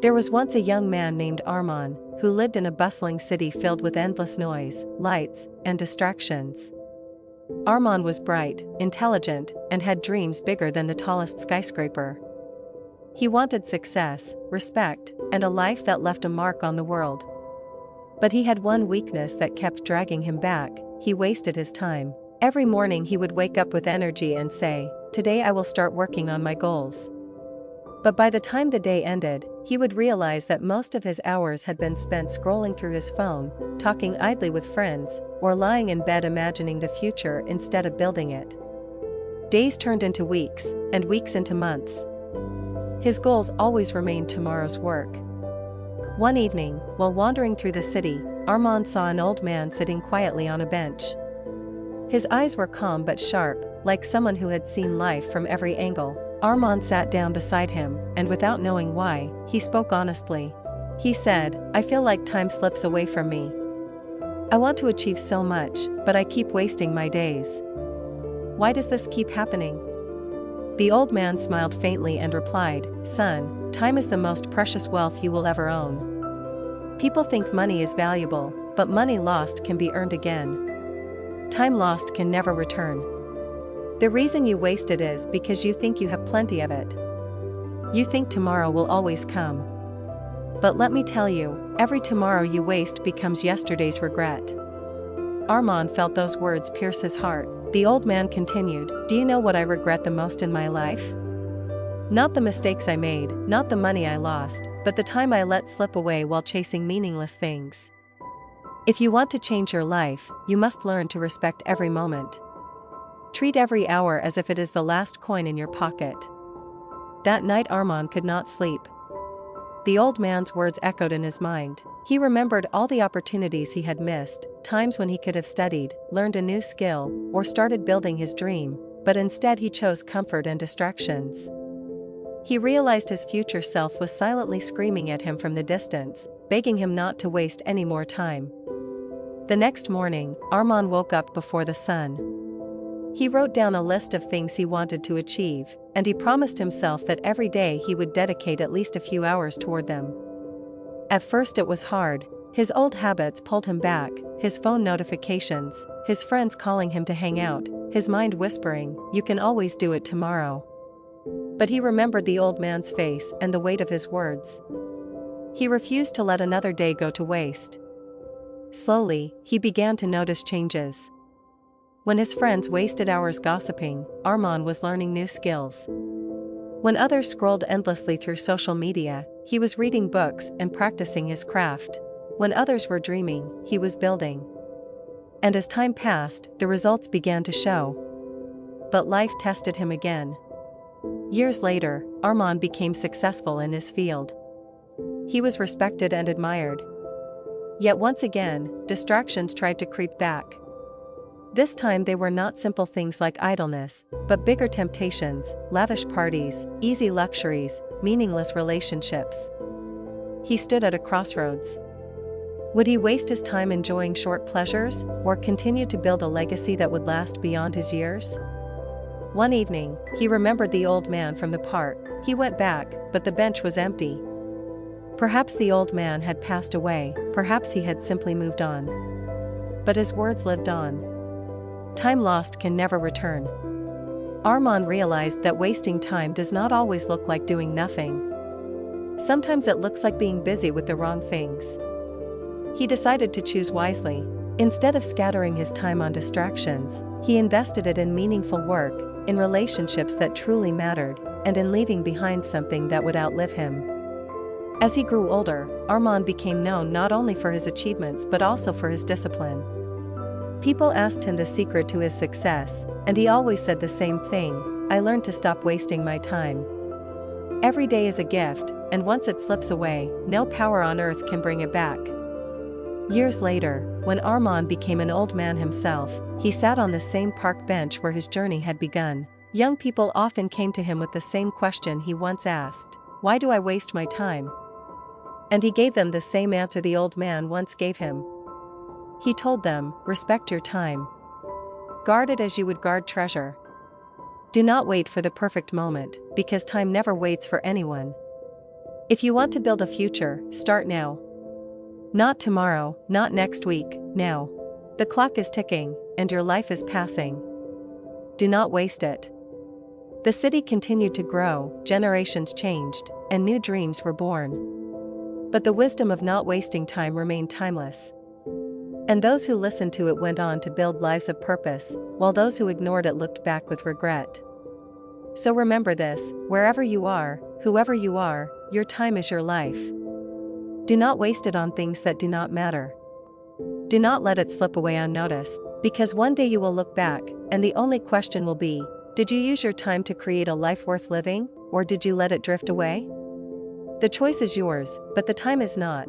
There was once a young man named Armaan, who lived in a bustling city filled with endless noise, lights, and distractions. Armaan was bright, intelligent, and had dreams bigger than the tallest skyscraper. He wanted success, respect, and a life that left a mark on the world. But he had one weakness that kept dragging him back: he wasted his time. Every morning he would wake up with energy and say, "Today I will start working on my goals." But by the time the day ended, he would realize that most of his hours had been spent scrolling through his phone, talking idly with friends, or lying in bed imagining the future instead of building it. Days turned into weeks, and weeks into months. His goals always remained tomorrow's work. One evening, while wandering through the city, Armaan saw an old man sitting quietly on a bench. His eyes were calm but sharp, like someone who had seen life from every angle. Armaan sat down beside him, and without knowing why, he spoke honestly. He said, "I feel like time slips away from me. I want to achieve so much, but I keep wasting my days. Why does this keep happening?" The old man smiled faintly and replied, "Son, time is the most precious wealth you will ever own. People think money is valuable, but money lost can be earned again. Time lost can never return. The reason you waste it is because you think you have plenty of it. You think tomorrow will always come. But let me tell you, every tomorrow you waste becomes yesterday's regret." Armaan felt those words pierce his heart. The old man continued, "Do you know what I regret the most in my life? Not the mistakes I made, not the money I lost, but the time I let slip away while chasing meaningless things. If you want to change your life, you must learn to respect every moment. Treat every hour as if it is the last coin in your pocket." That night Armaan could not sleep. The old man's words echoed in his mind. He remembered all the opportunities he had missed, times when he could have studied, learned a new skill, or started building his dream, but instead he chose comfort and distractions. He realized his future self was silently screaming at him from the distance, begging him not to waste any more time. The next morning, Armaan woke up before the sun. He wrote down a list of things he wanted to achieve, and he promised himself that every day he would dedicate at least a few hours toward them. At first it was hard. His old habits pulled him back, his phone notifications, his friends calling him to hang out, his mind whispering, "You can always do it tomorrow." But he remembered the old man's face and the weight of his words. He refused to let another day go to waste. Slowly, he began to notice changes. When his friends wasted hours gossiping, Armaan was learning new skills. When others scrolled endlessly through social media, he was reading books and practicing his craft. When others were dreaming, he was building. And as time passed, the results began to show. But life tested him again. Years later, Armaan became successful in his field. He was respected and admired. Yet once again, distractions tried to creep back. This time they were not simple things like idleness, but bigger temptations, lavish parties, easy luxuries, meaningless relationships. He stood at a crossroads. Would he waste his time enjoying short pleasures, or continue to build a legacy that would last beyond his years? One evening, he remembered the old man from the park. He went back, but the bench was empty. Perhaps the old man had passed away, perhaps he had simply moved on. But his words lived on. Time lost can never return. Armaan realized that wasting time does not always look like doing nothing. Sometimes it looks like being busy with the wrong things. He decided to choose wisely. Instead of scattering his time on distractions, he invested it in meaningful work, in relationships that truly mattered, and in leaving behind something that would outlive him. As he grew older, Armaan became known not only for his achievements but also for his discipline. People asked him the secret to his success, and he always said the same thing: "I learned to stop wasting my time." Every day is a gift, and once it slips away, no power on earth can bring it back. Years later, when Armaan became an old man himself, he sat on the same park bench where his journey had begun. Young people often came to him with the same question he once asked: "Why do I waste my time?" And he gave them the same answer the old man once gave him. He told them, "Respect your time. Guard it as you would guard treasure. Do not wait for the perfect moment, because time never waits for anyone. If you want to build a future, start now. Not tomorrow, not next week, now. The clock is ticking, and your life is passing. Do not waste it. The city continued to grow, generations changed, and new dreams were born. But the wisdom of not wasting time remained timeless. And those who listened to it went on to build lives of purpose, while those who ignored it looked back with regret. So remember this: wherever you are, whoever you are, your time is your life. Do not waste it on things that do not matter. Do not let it slip away unnoticed, because one day you will look back, and the only question will be, did you use your time to create a life worth living, or did you let it drift away? The choice is yours, but the time is not.